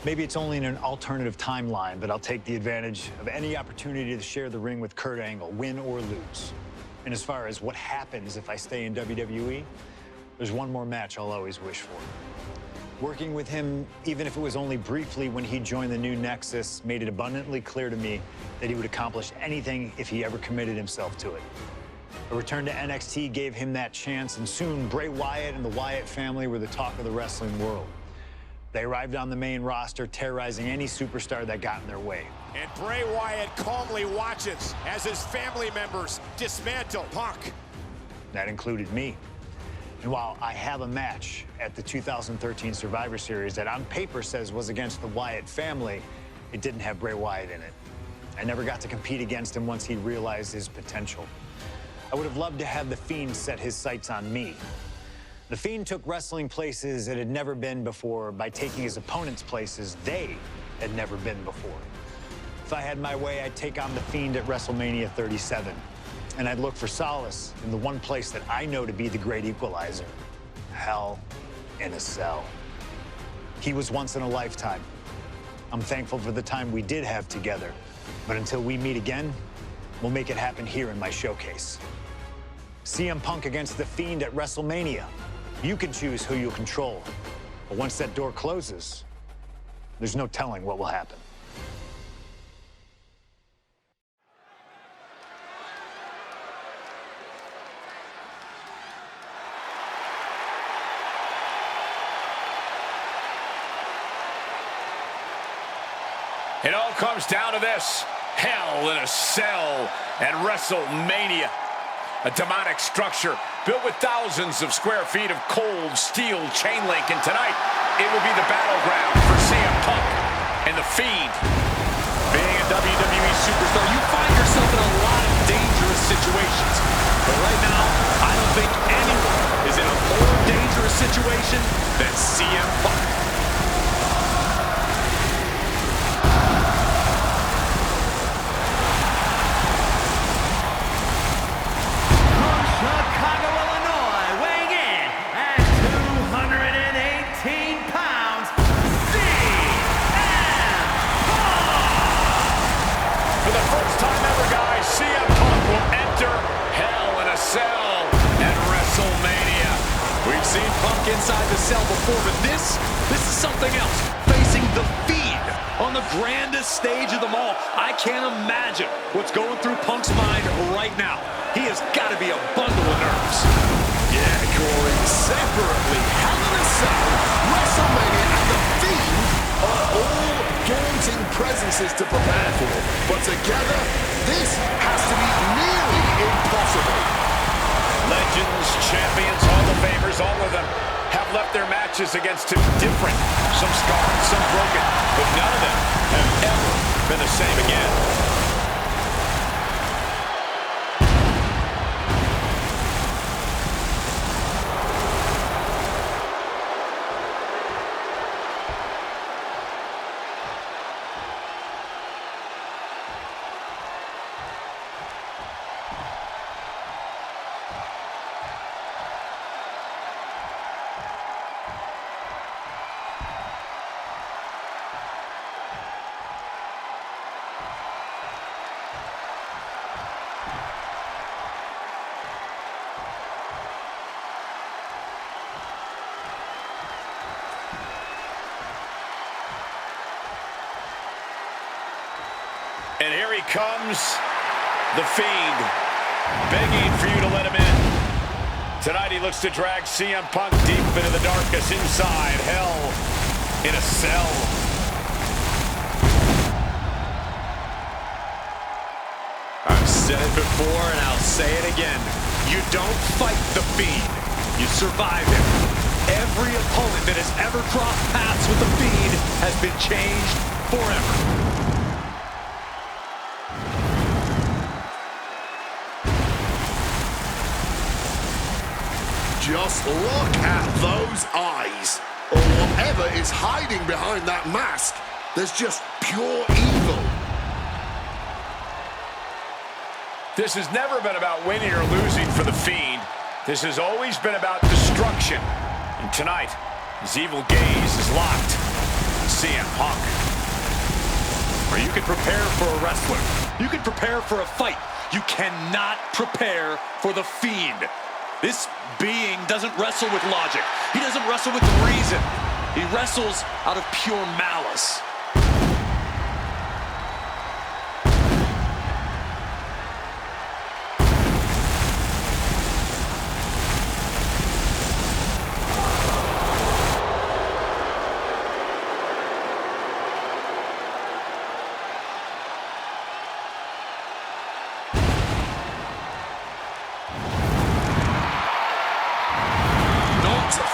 Maybe it's only in an alternative timeline, but I'll take the advantage of any opportunity to share the ring with Kurt Angle, win or lose. And as far as what happens if I stay in WWE, there's one more match I'll always wish for. Working with him, even if it was only briefly when he joined the new Nexus, made it abundantly clear to me that he would accomplish anything if he ever committed himself to it. A return to NXT gave him that chance, and soon Bray Wyatt and the Wyatt family were the talk of the wrestling world. They arrived on the main roster, terrorizing any superstar that got in their way. And Bray Wyatt calmly watches as his family members dismantle Punk. That included me. And while I have a match at the 2013 Survivor Series that on paper says was against the Wyatt family, it didn't have Bray Wyatt in it. I never got to compete against him once he realized his potential. I would have loved to have The Fiend set his sights on me. The Fiend took wrestling places it had never been before by taking his opponents places they had never been before. If I had my way, I'd take on The Fiend at WrestleMania 37. And I'd look for solace in the one place that I know to be the great equalizer: Hell in a Cell. He was once in a lifetime. I'm thankful for the time we did have together. But until we meet again, we'll make it happen here in my showcase. CM Punk against The Fiend at WrestleMania. You can choose who you'll control. But once that door closes, there's no telling what will happen. It all comes down to this: Hell in a Cell at WrestleMania. A demonic structure built with thousands of square feet of cold steel chain link. And tonight, it will be the battleground for CM Punk and The Fiend. Being a WWE superstar, you find yourself in a lot of dangerous situations. But right now, I don't think anyone is in a more dangerous situation than CM Punk. Inside the cell before, but this is something else. Facing The Fiend on the grandest stage of them all. I can't imagine what's going through Punk's mind right now. He has got to be a bundle of nerves. Yeah, Corey, separately, Hell in a Cell, WrestleMania, and The Fiend are all daunting presences to prepare for. But together, this has to be nearly impossible. Legends, champions, Hall of Famers, all of them have left their matches against two different, some scarred, some broken, but none of them have ever been the same again. And here he comes, The Fiend, begging for you to let him in. Tonight he looks to drag CM Punk deep into the darkness inside Hell in a Cell. I've said it before and I'll say it again. You don't fight The Fiend, you survive him. Every opponent that has ever crossed paths with The Fiend has been changed forever. Just look at those eyes, or whatever is hiding behind that mask. There's just pure evil. This has never been about winning or losing for The Fiend. This has always been about destruction. And tonight, his evil gaze is locked CM Punk. Or you can prepare for a wrestler. You can prepare for a fight. You cannot prepare for the Fiend. This being doesn't wrestle with logic. He doesn't wrestle with reason. He wrestles out of pure malice.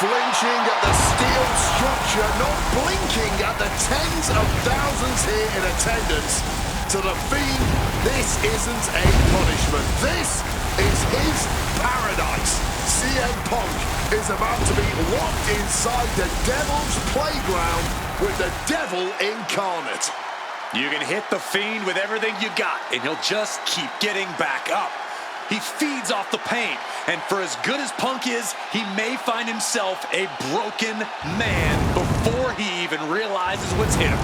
Flinching at the steel structure, not blinking at the tens of thousands here in attendance. To the Fiend, this isn't a punishment. This is his paradise. CM Punk is about to be locked inside the Devil's playground with the Devil incarnate. You can hit the Fiend with everything you got, and he'll just keep getting back up. He feeds off the pain, and for as good as Punk is, he may find himself a broken man before he even realizes what's hit him.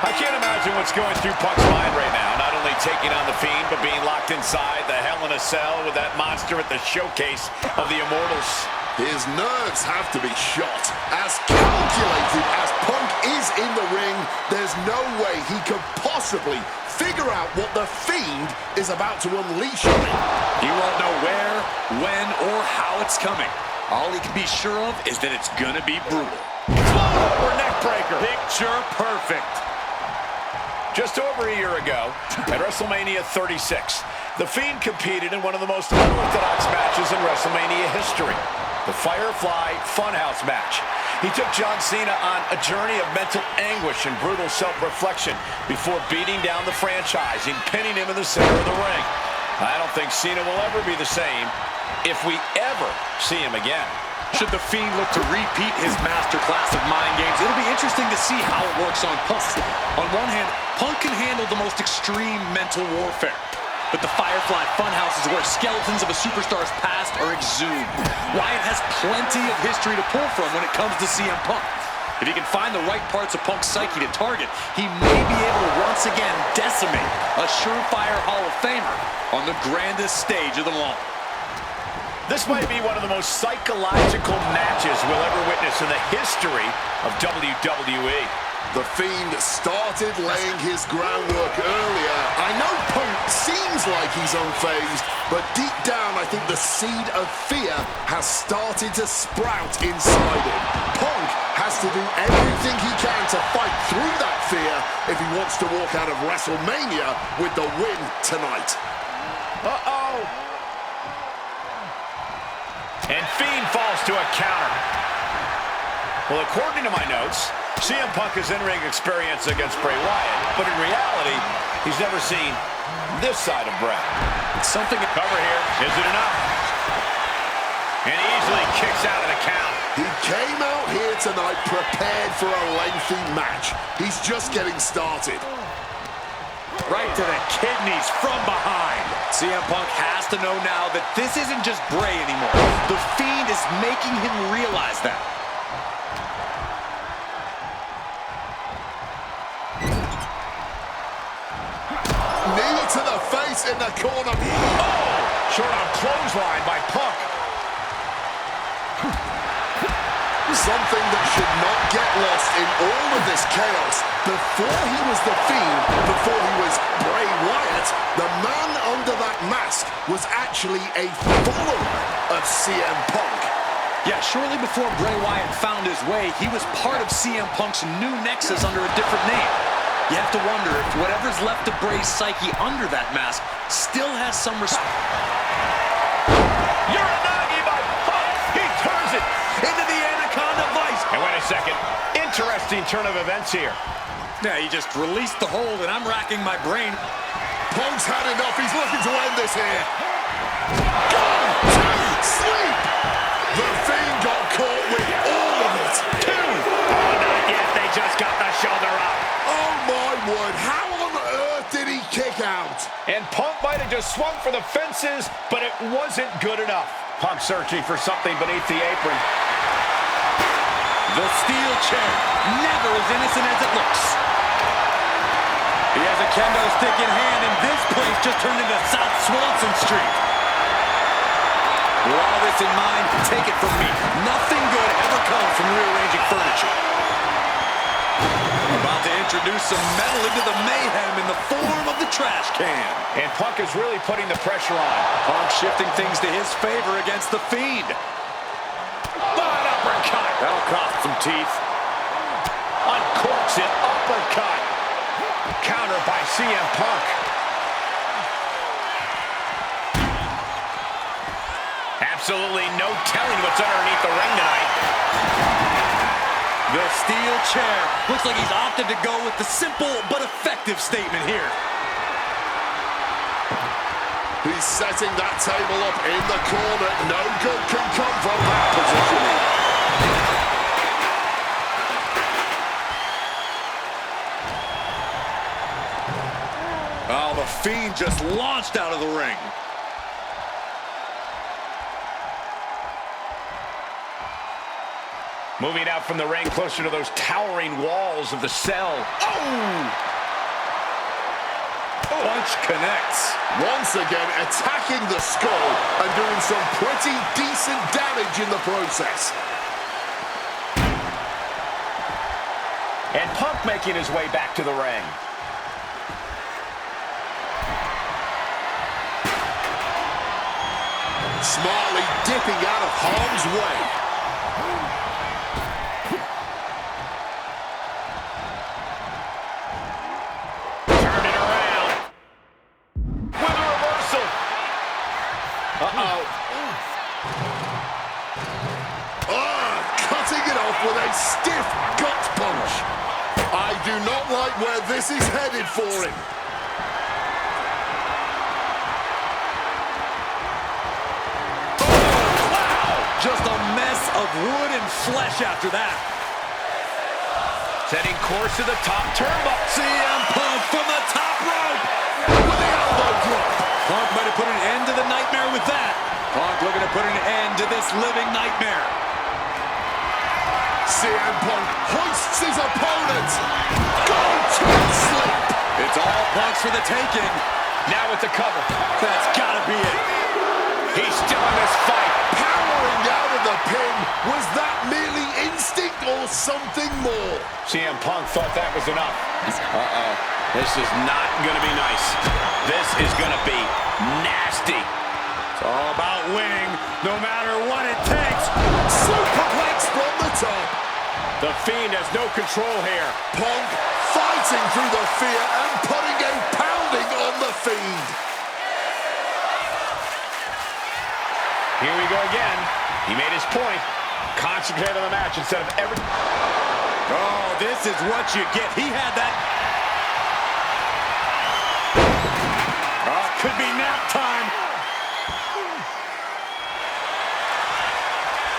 I can't imagine what's going through Punk's mind right now. Not only taking on the Fiend, but being locked inside the Hell in a Cell with that monster at the showcase of the Immortals. His nerves have to be shot. As calculated as Punk is in the ring, there's no way he could possibly figure out what the Fiend is about to unleash on him. He won't know where, when, or how it's coming. All he can be sure of is that it's gonna be brutal. Float over neck breaker. Picture perfect. Just over a year ago, at WrestleMania 36, The Fiend competed in one of the most unorthodox matches in WrestleMania history. The Firefly Funhouse match. He took John Cena on a journey of mental anguish and brutal self-reflection before beating down the franchise and pinning him in the center of the ring. I don't think Cena will ever be the same if we ever see him again. Should the Fiend look to repeat his masterclass of mind games, it'll be interesting to see how it works on Punk. On one hand, Punk can handle the most extreme mental warfare. But the Firefly Funhouse is where skeletons of a superstar's past are exhumed. Wyatt has plenty of history to pull from when it comes to CM Punk. If he can find the right parts of Punk's psyche to target, he may be able to once again decimate a surefire Hall of Famer on the grandest stage of them all. This might be one of the most psychological matches we'll ever witness in the history of WWE. The Fiend started laying his groundwork earlier. I know Punk seems like he's unfazed, but deep down I think the seed of fear has started to sprout inside him. Punk has to do everything he can to fight through that fear if he wants to walk out of WrestleMania with the win tonight. Uh-oh! And Fiend falls to a counter. Well, according to my notes, CM Punk has in-ring experience against Bray Wyatt, but in reality, he's never seen this side of Bray. Something to cover here. Is it enough? And he easily kicks out of the count. He came out here tonight prepared for a lengthy match. He's just getting started. Right to the kidneys from behind. CM Punk has to know now that this isn't just Bray anymore. The Fiend is making him realize that. Knee to the face in the corner. Oh! Short on clothesline by Punk. Something that should not get lost in all of this chaos. Before he was the Fiend, before he was Bray Wyatt, the man under that mask was actually a follower of CM Punk. Yeah, shortly before Bray Wyatt found his way, he was part of CM Punk's new nexus under a different name. You have to wonder if whatever's left of Bray's psyche under that mask still has some respect. Uranagi by Punk. He turns it into the Anaconda Vice. And wait a second. Interesting turn of events here. Yeah, he just released the hold, and I'm racking my brain. Punk's had enough. He's looking to end this here. Go to sleep. The Fiend got caught with all of it. Two. Oh, not yet. They just got the shoulder up. Oh, my word. How on earth did he kick out. And Punk might have just swung for the fences, but it wasn't good enough. Punk searching for something beneath the apron. The steel chair, never as innocent as it looks. He has a kendo stick in hand, and this place just turned into South Swanson Street. With all this in mind, take it from me. Nothing good ever comes from rearranging furniture. About to introduce some metal into the mayhem in the form of the trash can. And Punk is really putting the pressure on. Punk shifting things to his favor against the Fiend. An uppercut. That'll cost some teeth. Uncorks it, uppercut. Counter by CM Punk. Absolutely no telling what's underneath the ring tonight. The steel chair. Looks like he's opted to go with the simple but effective statement here. He's setting that table up in the corner. No good can come from that positioning. Oh, the Fiend just launched out of the ring. Moving out from the ring closer to those towering walls of the cell. Oh! Punch connects. Once again, attacking the skull and doing some pretty decent damage in the process. And Punk making his way back to the ring. Smartly dipping out of harm's way. Cutting it off with a stiff gut punch. I do not like where this is headed for him. Oh, wow! Just a mess of wood and flesh after that. Setting course to the top turnbuckle. CM Punk from the top rope. With the elbow drop. Punk might have put an end to the nightmare with that. Punk looking to put an end to this living nightmare. CM Punk hoists his opponent. Go to sleep. It's all Punk's for the taking. Now with the cover. That's gotta be it. He's still in this fight. Powering out of the pin. Was that merely instinct or something more? CM Punk thought that was enough. Uh-oh. This is not going to be nice. This is going to be nasty. It's all about winning, no matter what it takes. Superplex from the top. The Fiend has no control here. Punk fighting through the fear and putting a pounding on the Fiend. Here we go again. He made his point. Concentrate on the match instead of every... Oh, this is what you get. He had that. Oh, could be nap time.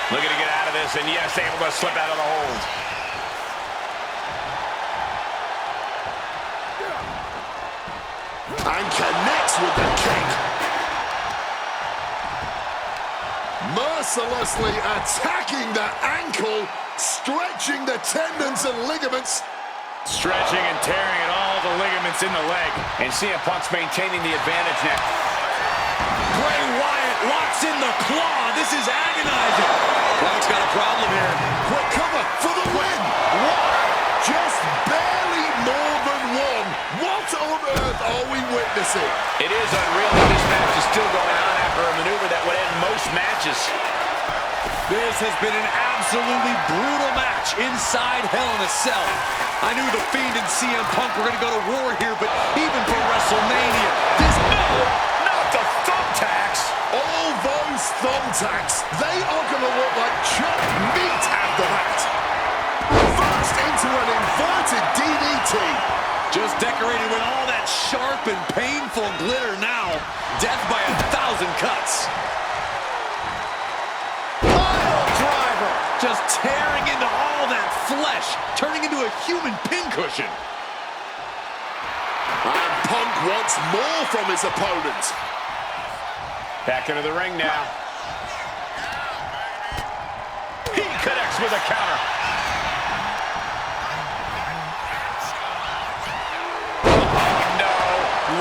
Looking to get out of this, and yes, able to slip out of the hold. And connects with the kick. Mercilessly attacking that ankle, stretching the tendons and ligaments. Stretching and tearing at all the ligaments in the leg. And CM Punk's maintaining the advantage now. Bray Wyatt locks in the claw. This is agonizing. Punk's got a problem here. Quick cover for the win. What? Just barely more than one. What on earth are we witnessing? It is unreal that this match is still going on after a maneuver that would end most matches. This has been an absolutely brutal match inside Hell in a Cell. I knew the Fiend and CM Punk were going to go to war here, but even for WrestleMania, this... Not the thumbtacks! All those thumbtacks, they are going to look like chopped meat after that. Reversed into an inverted DDT. Just decorated with all that sharp and painful glitter now. Death by 1,000 cuts. Just tearing into all that flesh, turning into a human pincushion. And Punk wants more from his opponent. Back into the ring now. He connects with a counter. Oh, no.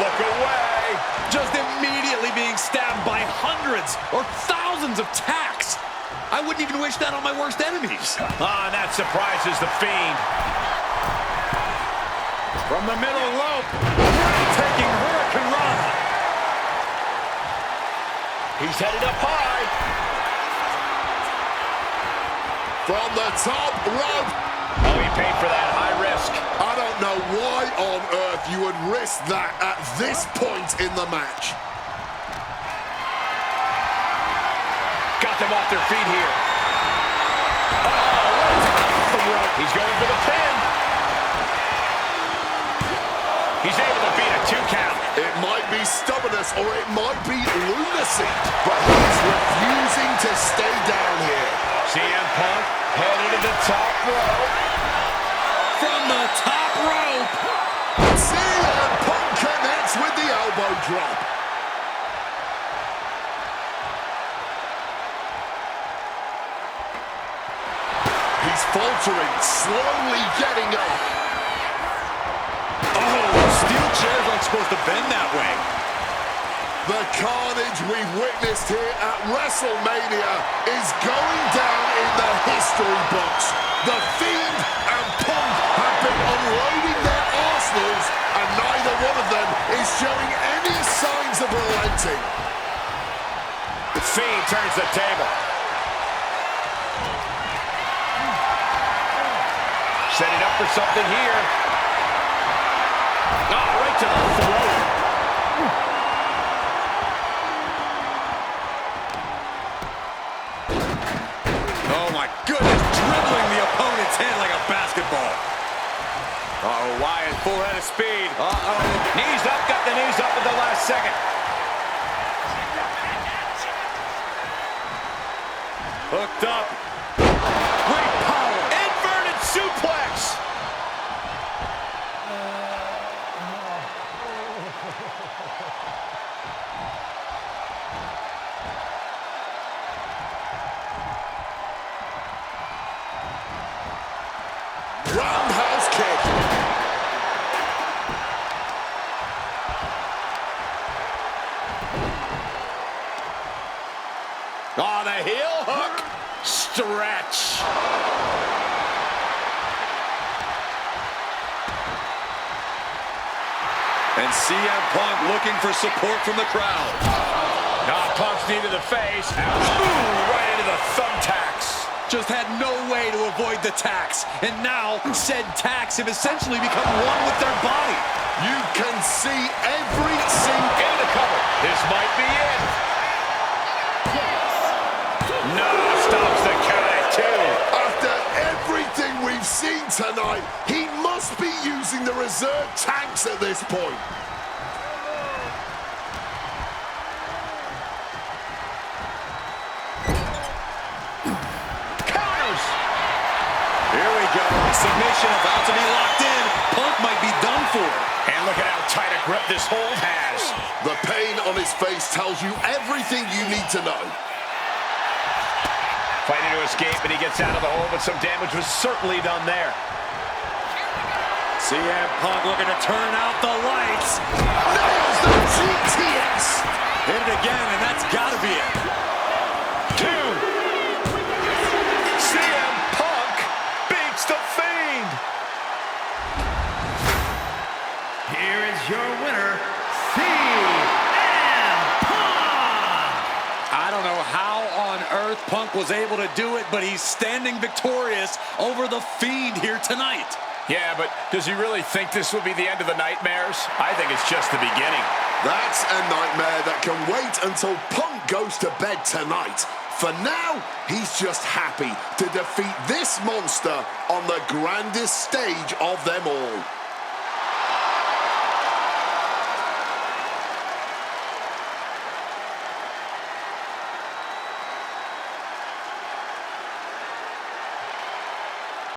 Look away. Just immediately being stabbed by hundreds or thousands of tacks. I wouldn't even wish that on my worst enemies. And that surprises the Fiend. From the middle rope. Taking Hurricane Run. He's headed up high. From the top rope. Oh, he paid for that high risk. I don't know why on earth you would risk that at this point in the match. Got them off their feet here. Oh, off the rope. He's going for the pin. He's able to beat a 2 count. It might be stubbornness or it might be lunacy, but he's refusing to stay down here. CM Punk headed to the top rope. From the top rope. CM Punk connects with the elbow drop. He's faltering, slowly getting up. Steel chairs aren't supposed to bend that way. The carnage we've witnessed here at WrestleMania is going down in the history books. The Fiend and Punk have been unloading their arsenals, and neither one of them is showing any signs of relenting. The Fiend turns the table. Setting up for something here. Right to the throat. Oh my goodness, dribbling the opponent's head like a basketball. Uh-oh, Wyatt full head of speed. Knees up, got the knees up at the last second. Hooked up. Great power. Inverted suplex. Roundhouse kick. Oh, the heel hook. Stretch. And CM Punk looking for support from the crowd. Punk's knee to the face. Ooh, right into the thumbtacks. Just had no way to avoid the tacks. And now, said tacks have essentially become one with their body. You can see every single... Into the cover. This might be it. No, stops the count at 2. After everything we've seen tonight, he must be using the reserve tanks at this point. Counters. Here we go. Submission about to be locked in. Punk might be done for. And look at how tight a grip this hold has. The pain on his face tells you everything you need to know. Fighting to escape, and he gets out of the hole, but some damage was certainly done there. CM Punk looking to turn out the lights. Nails the GTS. Hit it again, and that's got to be it. 2. CM Punk beats the Fiend. Here is your winner, CM Punk. I don't know how on earth Punk was able to do it, but he's standing victorious over the Fiend here tonight. Yeah, but does he really think this will be the end of the nightmares? I think it's just the beginning. That's a nightmare that can wait until Punk goes to bed tonight. For now, he's just happy to defeat this monster on the grandest stage of them all.